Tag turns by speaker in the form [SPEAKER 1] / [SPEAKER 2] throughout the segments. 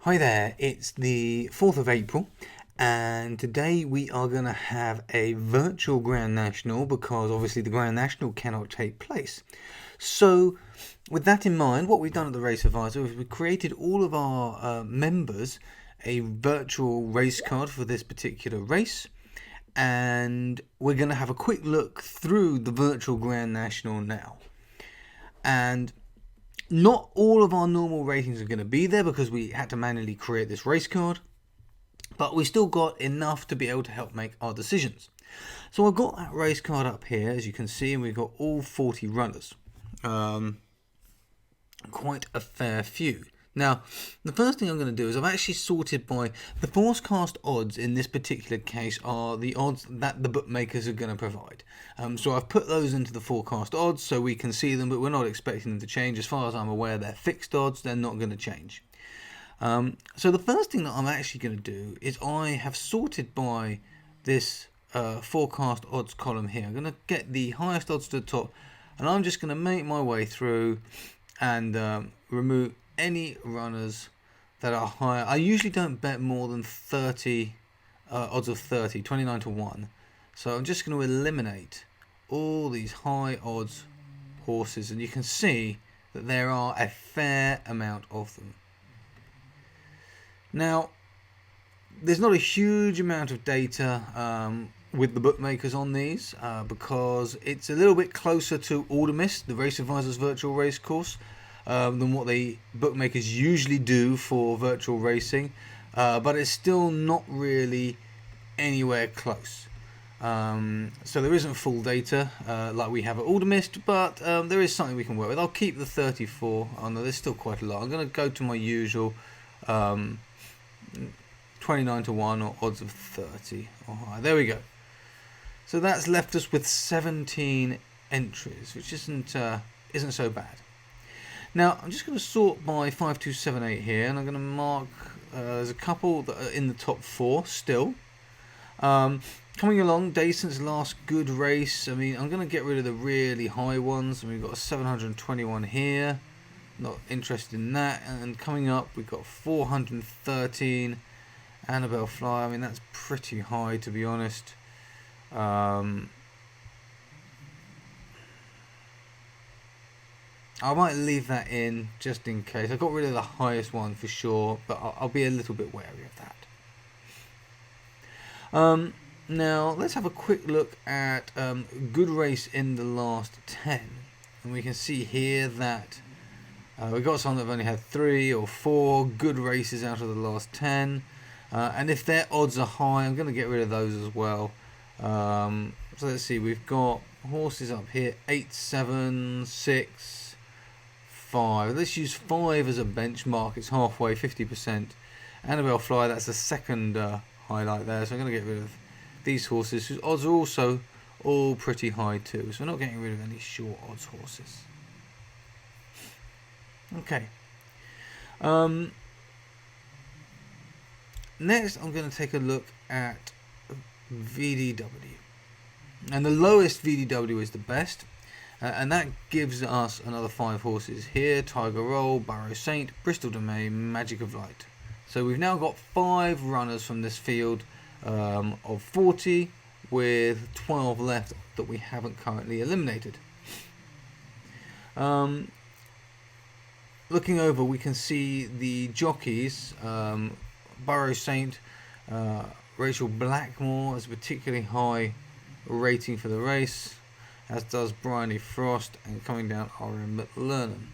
[SPEAKER 1] Hi there, it's the 4th of April, and today we are going to have a virtual Grand National because obviously the Grand National cannot take place. So, with that in mind, what we've done at the Race Advisor is we created all of our members a virtual race card for this particular race, and we're going to have a quick look through the virtual Grand National now. And not all of our normal ratings are going to be there because we had to manually create this race card, but we still got enough to be able to help make our decisions. So I've got that race card up here, as you can see, and we've got all 40 runners. Quite a fair few. Now, the first thing I'm going to do is I've actually sorted by the forecast odds. In this particular case are the odds that the bookmakers are going to provide. So I've put those into the forecast odds so we can see them, but we're not expecting them to change. As far as I'm aware, they're fixed odds. They're not going to change. So the first thing that I'm actually going to do is I have sorted by this forecast odds column here. I'm going to get the highest odds to the top, and I'm just going to make my way through and remove any runners that are higher. I usually don't bet more than 30 odds of 30, 29 to 1. So I'm just going to eliminate all these high odds horses, and you can see that there are a fair amount of them. Now, there's not a huge amount of data with the bookmakers on these because it's a little bit closer to Aldermis, the Race Advisors virtual race course, than what the bookmakers usually do for virtual racing, but it's still not really anywhere close. So there isn't full data like we have at Aldermis, but there is something we can work with. I'll keep the 34. Oh no, there's still quite a lot. I'm going to go to my usual 29 to 1 or odds of 30 or higher. There we go. So that's left us with 17 entries, which isn't so bad. Now I'm just going to sort by 5278 here, and I'm going to mark there's a couple that are in the top 4 still. Coming along, Dayson's last good race. I mean, I'm going to get rid of the really high ones. I mean, we've got a 721 here. Not interested in that. And coming up, we've got 413. Annabelle Fly. I mean, that's pretty high, to be honest. I might leave that in just in case. I got rid of the highest one for sure, but I'll be a little bit wary of that. Now, let's have a quick look at good race in the last 10. And we can see here that we've got some that have only had 3 or 4 good races out of the last 10. And if their odds are high, I'm going to get rid of those as well. So let's see, we've got horses up here, 8, 7, 6, 5. Let's use 5 as a benchmark. It's halfway, 50%. Annabelle Fly, that's the second highlight there. So I'm going to get rid of these horses whose odds are also all pretty high too. So we're not getting rid of any short odds horses. Okay. Next, I'm going to take a look at VDW. And the lowest VDW is the best. And that gives us another 5 horses here. Tiger Roll, Barrow Saint, Bristol de Mai, Magic of Light. So we've now got 5 runners from this field of 40 with 12 left that we haven't currently eliminated. Looking over, we can see the jockeys. Barrow Saint, Rachel Blackmore has a particularly high rating for the race, as does Bryony Frost, and coming down RM McLernan.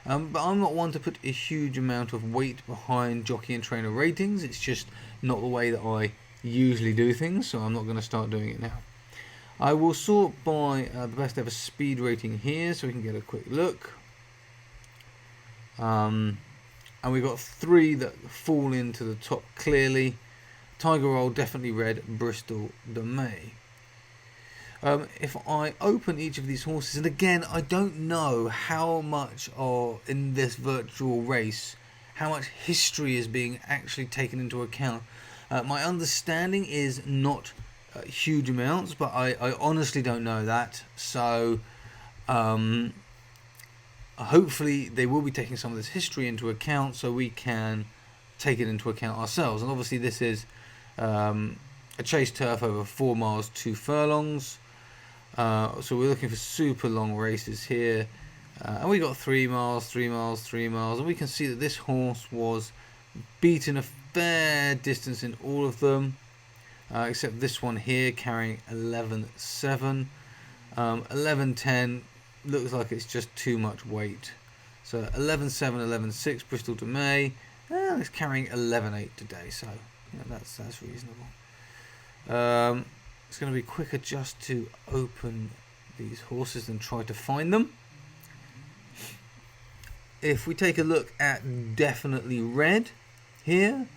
[SPEAKER 1] But I'm not one to put a huge amount of weight behind jockey and trainer ratings. It's just not the way that I usually do things, so I'm not going to start doing it now. I will sort by the best ever speed rating here so we can get a quick look. And we've got 3 that fall into the top clearly. Tiger Roll, definitely red, Bristol de Mai. If I open each of these horses, and again, I don't know how much in this virtual race, how much history is being actually taken into account. My understanding is not huge amounts, but I honestly don't know that. So hopefully they will be taking some of this history into account so we can take it into account ourselves. And obviously this is a chase turf over 4 miles 2 furlongs. So we're looking for super long races here. And we got 3 miles, 3 miles, 3 miles. And we can see that this horse was beaten a fair distance in all of them. Except this one here carrying 11.7. 11.10 looks like it's just too much weight. So 11.7, 11.6 Bristol de Mai. It's carrying 11.8 today, so that's reasonable. It's going to be quicker just to open these horses and try to find them. If we take a look at Definitely Red here,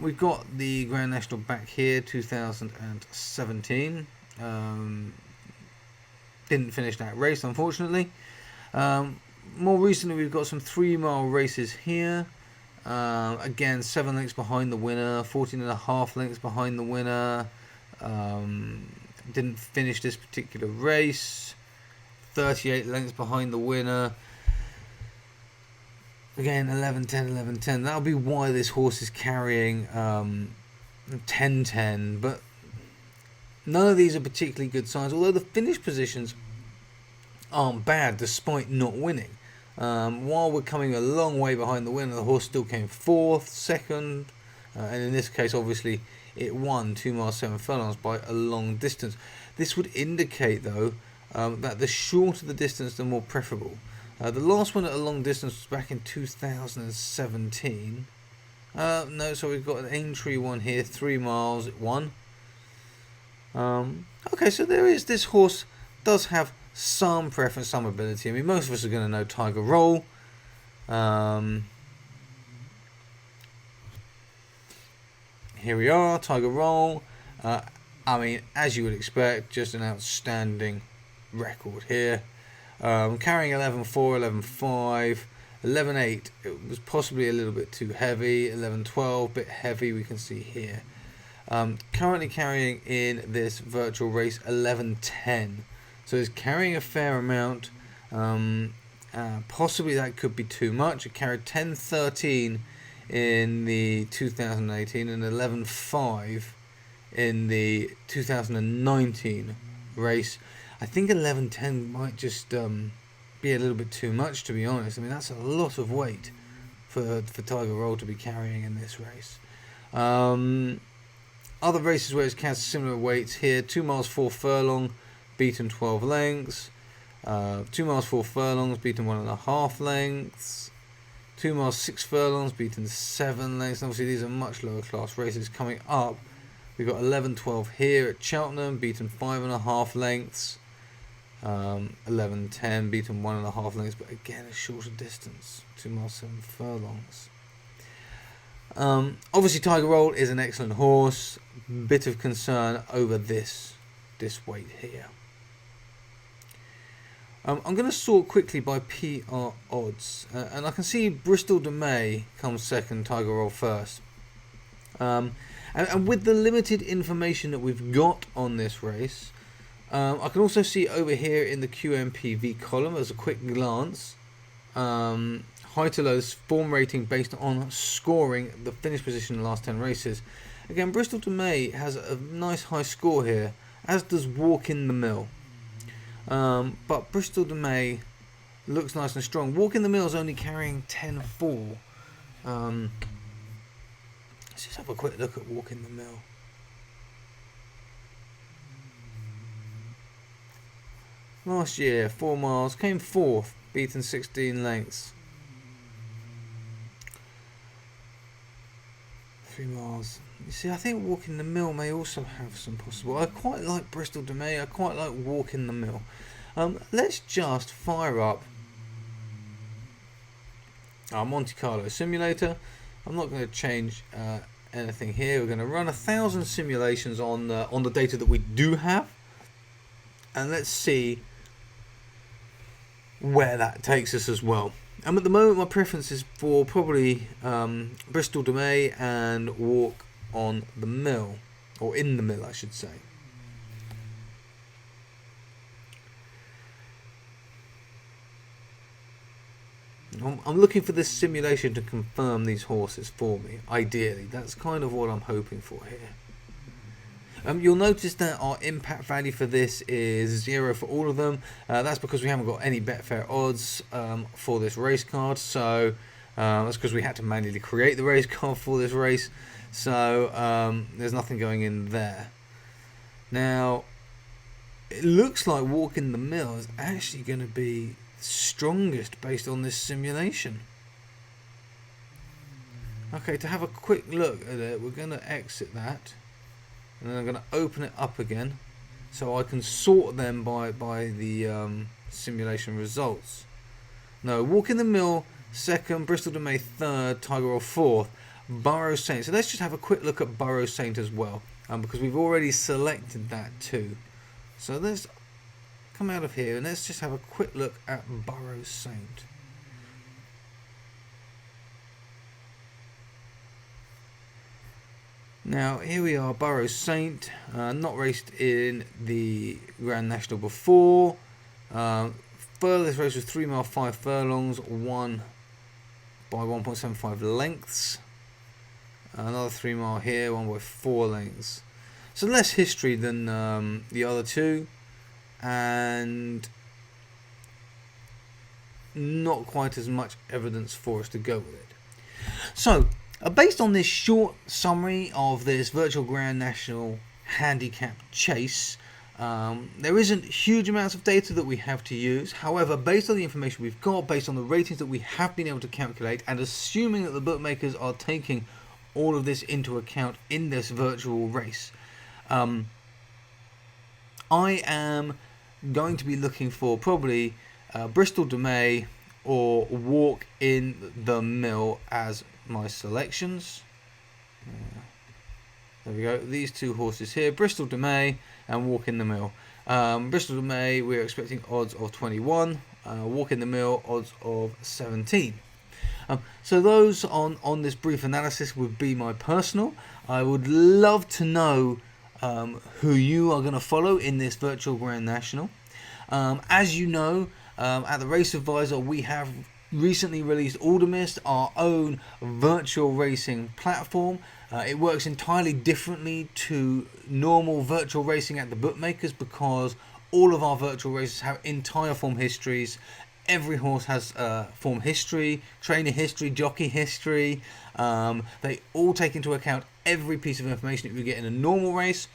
[SPEAKER 1] we've got the Grand National back here, 2017. Didn't finish that race, unfortunately. More recently, we've got some 3-mile races here. Again, 7 lengths behind the winner, 14.5 lengths behind the winner. Didn't finish this particular race. 38 lengths behind the winner. Again, 11.10, 11.10. That'll be why this horse is carrying 10.10. But none of these are particularly good signs, although the finish positions aren't bad despite not winning. While we're coming a long way behind the winner, the horse still came 4th, 2nd, and in this case, obviously, it won 2 miles 7 furlongs by a long distance. This would indicate, though, that the shorter the distance, the more preferable. The last one at a long distance was back in 2017. No, so we've got an Aintree one here, 3 miles, it won. Okay, so this horse does have some preference, some ability. I mean, most of us are going to know Tiger Roll. Here we are, Tiger Roll. I mean, as you would expect, just an outstanding record here. Carrying 11.4, 11.5, 11.8. It was possibly a little bit too heavy. 11.12, bit heavy. We can see here. Currently carrying in this virtual race 11.10. So it's carrying a fair amount. Possibly that could be too much. It carried 10.13 in the 2018 and 11.5 in the 2019 race. I think 11.10 might just be a little bit too much, to be honest. I mean, that's a lot of weight for Tiger Roll to be carrying in this race. Other races where it's carried similar weights here: 2 miles 4 furlong, beaten 12 lengths. 2 miles 4 furlongs, beaten 1.5 lengths. 2 miles 6 furlongs, beaten 7 lengths. And obviously, these are much lower class races coming up. We've got 11.12 here at Cheltenham, beaten 5.5 lengths. 11.10, beaten 1.5 lengths, but again a shorter distance, 2 miles 7 furlongs. Obviously, Tiger Roll is an excellent horse. Bit of concern over this weight here. I'm going to sort quickly by PR odds, and I can see Bristol de Mai comes second, Tiger Roll first. And with the limited information that we've got on this race, I can also see over here in the QMPV column, as a quick glance, high to low's form rating based on scoring the finish position in the last 10 races. Again, Bristol de Mai has a nice high score here, as does Walk in the Mill. But Bristol de Mai looks nice and strong. Walk in the Mill is only carrying 10.4. Let's just have a quick look at Walk in the Mill. Last year, 4 miles, came 4th, beaten 16 lengths. 3 miles. You see, I think Walk in the Mill may also have some possible. I quite like Bristol de Mai. I quite like Walk in the Mill. Let's just fire up our Monte Carlo simulator. I'm not going to change anything here. We're going to run 1,000 simulations on the data that we do have, and let's see where that takes us as well. At the moment, my preference is for probably Bristol de Mai and Walk on the Mill, or in the Mill, I should say. I'm looking for this simulation to confirm these horses for me, ideally. That's kind of what I'm hoping for here. You'll notice that our impact value for this is 0 for all of them. That's because we haven't got any Betfair odds for this race card. So that's because we had to manually create the race card for this race. So there's nothing going in there. Now, it looks like Walking the Mill is actually going to be strongest based on this simulation. Okay, to have a quick look at it, we're going to exit that. And then I'm going to open it up again so I can sort them by the simulation results. No, Walking the Mill 2nd, Bristol de Mai 3rd, Tiger Roll 4th, Burrows Saint. So let's just have a quick look at Burrows Saint as well, because we've already selected that too. So let's come out of here and let's just have a quick look at Burrows Saint. Now here we are, Burrows Saint, not raced in the Grand National before. Furthest race was 3 mile 5 furlongs, won by 1.75 lengths. Another 3 mile here, won by 4 lengths. So less history than the other two, and not quite as much evidence for us to go with it. So, based on this short summary of this Virtual Grand National handicap chase, there isn't huge amounts of data that we have to use. However, based on the information we've got, based on the ratings that we have been able to calculate, and assuming that the bookmakers are taking all of this into account in this virtual race, I am going to be looking for probably Bristol de Mai or Walk in the Mill as my selections. There we go. These two horses here, Bristol de Mai and Walk in the Mill. Bristol de Mai, we're expecting odds of 21. Walk in the Mill, odds of 17. So those on this brief analysis would be my personal. I would love to know who you are going to follow in this Virtual Grand National. As you know, at the Race Advisor, we have recently released Aldermist, our own virtual racing platform. It works entirely differently to normal virtual racing at the bookmakers because all of our virtual races have entire form histories. Every horse has form history, trainer history, jockey history. They all take into account every piece of information that you get in a normal race,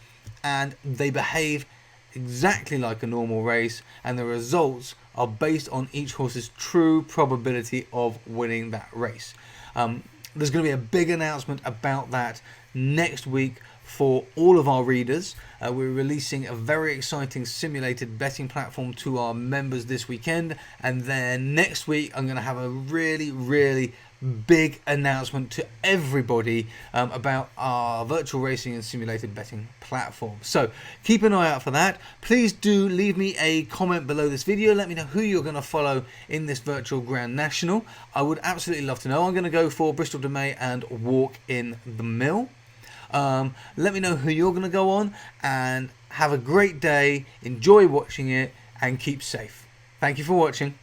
[SPEAKER 1] and they behave exactly like a normal race, and the results are based on each horse's true probability of winning that race. There's going to be a big announcement about that next week for all of our readers. We're releasing a very exciting simulated betting platform to our members this weekend, and then next week I'm going to have a really big announcement to everybody about our virtual racing and simulated betting platform. So keep an eye out for that. Please do leave me a comment below this video. Let me know who you're going to follow in this Virtual Grand National. I would absolutely love to know. I'm going to go for Bristol de Mai and Walk in the Mill. Let me know who you're going to go on, and have a great day. Enjoy watching it and keep safe. Thank you for watching.